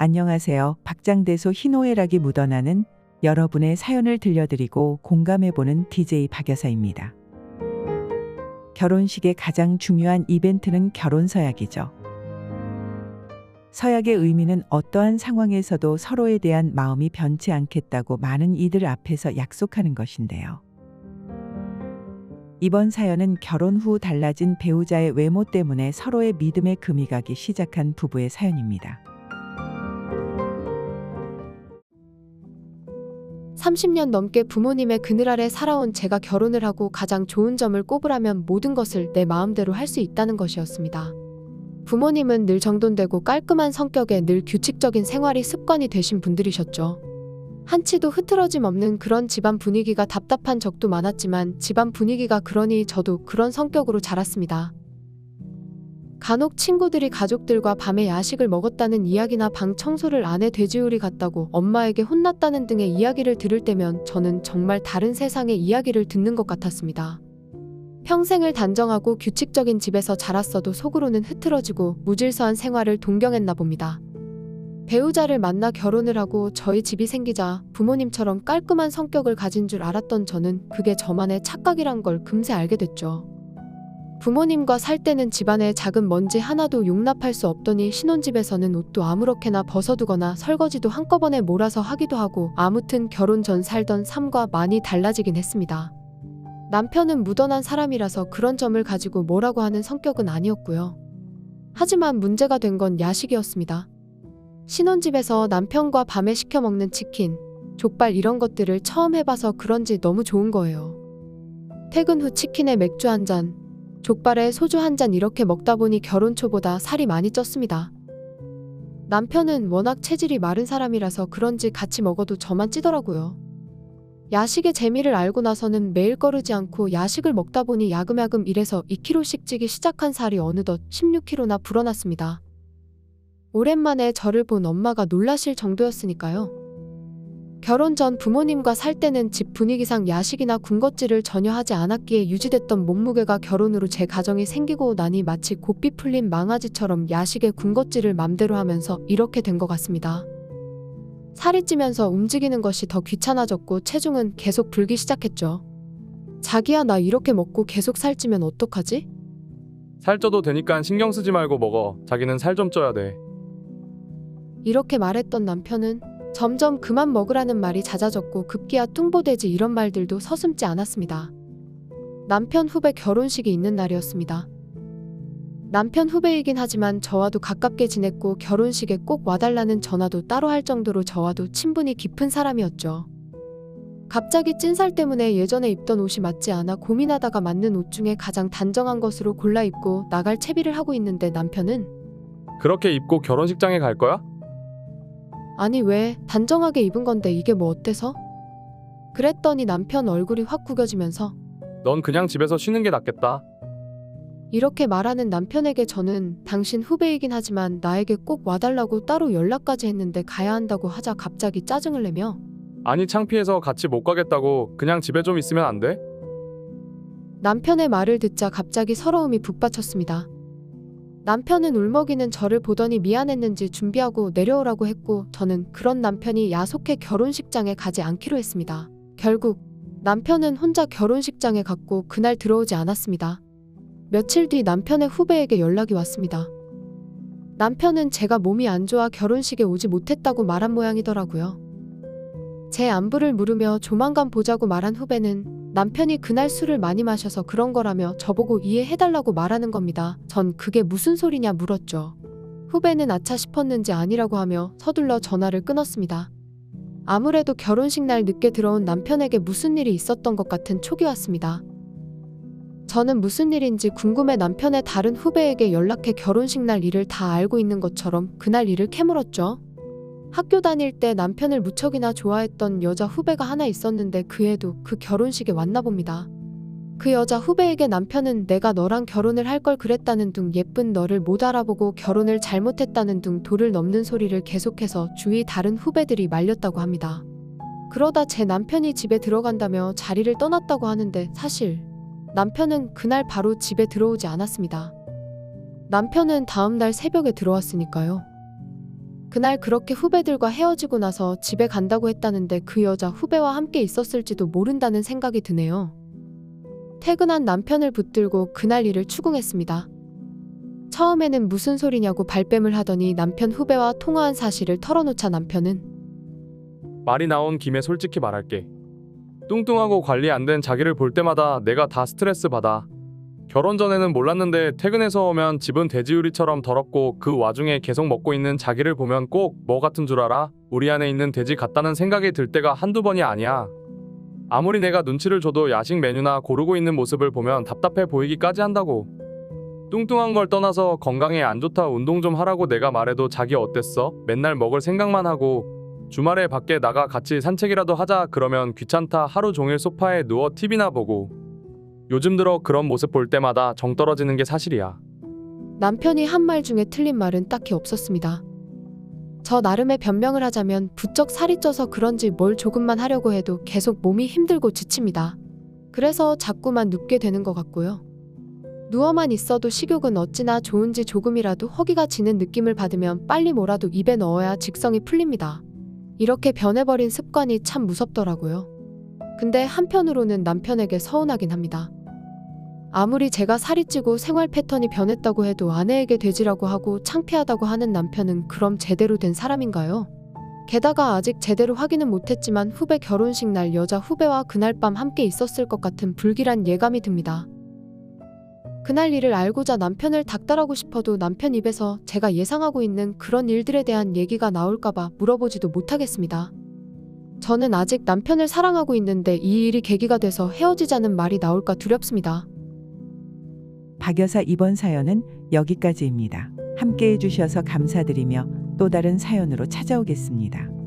안녕하세요. 박장대소 희노애락이 묻어나는 여러분의 사연을 들려드리고 공감해보는 DJ 박여사입니다. 결혼식의 가장 중요한 이벤트는 결혼 서약이죠. 서약의 의미는 어떠한 상황에서도 서로에 대한 마음이 변치 않겠다고 많은 이들 앞에서 약속하는 것인데요. 이번 사연은 결혼 후 달라진 배우자의 외모 때문에 서로의 믿음에 금이 가기 시작한 부부의 사연입니다. 30년 넘게 부모님의 그늘 아래 살아온 제가 결혼을 하고 가장 좋은 점을 꼽으라면 모든 것을 내 마음대로 할 수 있다는 것이었습니다. 부모님은 늘 정돈되고 깔끔한 성격에 늘 규칙적인 생활이 습관이 되신 분들이셨죠. 한치도 흐트러짐 없는 그런 집안 분위기가 답답한 적도 많았지만 집안 분위기가 그러니 저도 그런 성격으로 자랐습니다. 간혹 친구들이 가족들과 밤에 야식을 먹었다는 이야기나 방 청소를 안 해 돼지우리 같다고 엄마에게 혼났다는 등의 이야기를 들을 때면 저는 정말 다른 세상의 이야기를 듣는 것 같았습니다. 평생을 단정하고 규칙적인 집에서 자랐어도 속으로는 흐트러지고 무질서한 생활을 동경했나 봅니다. 배우자를 만나 결혼을 하고 저희 집이 생기자 부모님처럼 깔끔한 성격을 가진 줄 알았던 저는 그게 저만의 착각이란 걸 금세 알게 됐죠. 부모님과 살 때는 집안에 작은 먼지 하나도 용납할 수 없더니 신혼집에서는 옷도 아무렇게나 벗어두거나 설거지도 한꺼번에 몰아서 하기도 하고 아무튼 결혼 전 살던 삶과 많이 달라지긴 했습니다. 남편은 무던한 사람이라서 그런 점을 가지고 뭐라고 하는 성격은 아니었고요. 하지만 문제가 된 건 야식이었습니다. 신혼집에서 남편과 밤에 시켜 먹는 치킨, 족발 이런 것들을 처음 해봐서 그런지 너무 좋은 거예요. 퇴근 후 치킨에 맥주 한 잔, 족발에 소주 한 잔 이렇게 먹다 보니 결혼 초보다 살이 많이 쪘습니다. 남편은 워낙 체질이 마른 사람이라서 그런지 같이 먹어도 저만 찌더라고요. 야식의 재미를 알고 나서는 매일 거르지 않고 야식을 먹다 보니 야금야금 1에서 2kg씩 찌기 시작한 살이 어느덧 16kg나 불어났습니다. 오랜만에 저를 본 엄마가 놀라실 정도였으니까요. 결혼 전 부모님과 살 때는 집 분위기상 야식이나 군것질을 전혀 하지 않았기에 유지됐던 몸무게가 결혼으로 제 가정이 생기고 나니 마치 고삐 풀린 망아지처럼 야식에 군것질을 맘대로 하면서 이렇게 된 것 같습니다. 살이 찌면서 움직이는 것이 더 귀찮아졌고 체중은 계속 불기 시작했죠. 자기야, 나 이렇게 먹고 계속 살찌면 어떡하지? 살쪄도 되니까 신경 쓰지 말고 먹어. 자기는 살 좀 쪄야 돼. 이렇게 말했던 남편은 점점 그만 먹으라는 말이 잦아졌고 급기야 뚱보돼지 이런 말들도 서슴지 않았습니다. 남편 후배 결혼식이 있는 날이었습니다. 남편 후배이긴 하지만 저와도 가깝게 지냈고 결혼식에 꼭 와달라는 전화도 따로 할 정도로 저와도 친분이 깊은 사람이었죠. 갑자기 찐살 때문에 예전에 입던 옷이 맞지 않아 고민하다가 맞는 옷 중에 가장 단정한 것으로 골라 입고 나갈 채비를 하고 있는데 남편은 그렇게 입고 결혼식장에 갈 거야? 아니 왜, 단정하게 입은 건데 이게 뭐 어때서? 그랬더니 남편 얼굴이 확 구겨지면서 넌 그냥 집에서 쉬는 게 낫겠다. 이렇게 말하는 남편에게 저는 당신 후배이긴 하지만 나에게 꼭 와달라고 따로 연락까지 했는데 가야 한다고 하자 갑자기 짜증을 내며 아니 창피해서 같이 못 가겠다고. 그냥 집에 좀 있으면 안 돼? 남편의 말을 듣자 갑자기 서러움이 북받쳤습니다. 남편은 울먹이는 저를 보더니 미안했는지 준비하고 내려오라고 했고 저는 그런 남편이 야속해 결혼식장에 가지 않기로 했습니다. 결국 남편은 혼자 결혼식장에 갔고 그날 들어오지 않았습니다. 며칠 뒤 남편의 후배에게 연락이 왔습니다. 남편은 제가 몸이 안 좋아 결혼식에 오지 못했다고 말한 모양이더라고요. 제 안부를 물으며 조만간 보자고 말한 후배는 남편이 그날 술을 많이 마셔서 그런 거라며 저보고 이해해달라고 말하는 겁니다. 전 그게 무슨 소리냐 물었죠. 후배는 아차 싶었는지 아니라고 하며 서둘러 전화를 끊었습니다. 아무래도 결혼식 날 늦게 들어온 남편에게 무슨 일이 있었던 것 같은 촉이 왔습니다. 저는 무슨 일인지 궁금해 남편의 다른 후배에게 연락해 결혼식 날 일을 다 알고 있는 것처럼 그날 일을 캐물었죠. 학교 다닐 때 남편을 무척이나 좋아했던 여자 후배가 하나 있었는데 그 애도 그 결혼식에 왔나 봅니다. 그 여자 후배에게 남편은 내가 너랑 결혼을 할 걸 그랬다는 둥 예쁜 너를 못 알아보고 결혼을 잘못했다는 둥 도를 넘는 소리를 계속해서 주위 다른 후배들이 말렸다고 합니다. 그러다 제 남편이 집에 들어간다며 자리를 떠났다고 하는데 사실 남편은 그날 바로 집에 들어오지 않았습니다. 남편은 다음날 새벽에 들어왔으니까요. 그날 그렇게 후배들과 헤어지고 나서 집에 간다고 했다는데 그 여자 후배와 함께 있었을지도 모른다는 생각이 드네요. 퇴근한 남편을 붙들고 그날 일을 추궁했습니다. 처음에는 무슨 소리냐고 발뺌을 하더니 남편 후배와 통화한 사실을 털어놓자 남편은 말이 나온 김에 솔직히 말할게. 뚱뚱하고 관리 안 된 자기를 볼 때마다 내가 다 스트레스 받아. 결혼 전에는 몰랐는데 퇴근해서 오면 집은 돼지우리처럼 더럽고 그 와중에 계속 먹고 있는 자기를 보면 꼭 뭐 같은 줄 알아? 우리 안에 있는 돼지 같다는 생각이 들 때가 한두 번이 아니야. 아무리 내가 눈치를 줘도 야식 메뉴나 고르고 있는 모습을 보면 답답해 보이기까지 한다고. 뚱뚱한 걸 떠나서 건강에 안 좋다 운동 좀 하라고 내가 말해도 자기 어땠어? 맨날 먹을 생각만 하고 주말에 밖에 나가 같이 산책이라도 하자 그러면 귀찮다 하루 종일 소파에 누워 TV나 보고. 요즘 들어 그런 모습 볼 때마다 정 떨어지는 게 사실이야. 남편이 한 말 중에 틀린 말은 딱히 없었습니다. 저 나름의 변명을 하자면 부쩍 살이 쪄서 그런지 뭘 조금만 하려고 해도 계속 몸이 힘들고 지칩니다. 그래서 자꾸만 눕게 되는 것 같고요. 누워만 있어도 식욕은 어찌나 좋은지 조금이라도 허기가 지는 느낌을 받으면 빨리 뭐라도 입에 넣어야 직성이 풀립니다. 이렇게 변해버린 습관이 참 무섭더라고요. 근데 한편으로는 남편에게 서운하긴 합니다. 아무리 제가 살이 찌고 생활 패턴이 변했다고 해도 아내에게 돼지라고 하고 창피하다고 하는 남편은 그럼 제대로 된 사람인가요? 게다가 아직 제대로 확인은 못했지만 후배 결혼식 날 여자 후배와 그날 밤 함께 있었을 것 같은 불길한 예감이 듭니다. 그날 일을 알고자 남편을 닥달하고 싶어도 남편 입에서 제가 예상하고 있는 그런 일들에 대한 얘기가 나올까봐 물어보지도 못하겠습니다. 저는 아직 남편을 사랑하고 있는데 이 일이 계기가 돼서 헤어지자는 말이 나올까 두렵습니다. 박 여사 이번 사연은 여기까지입니다. 함께 해주셔서 감사드리며 또 다른 사연으로 찾아오겠습니다.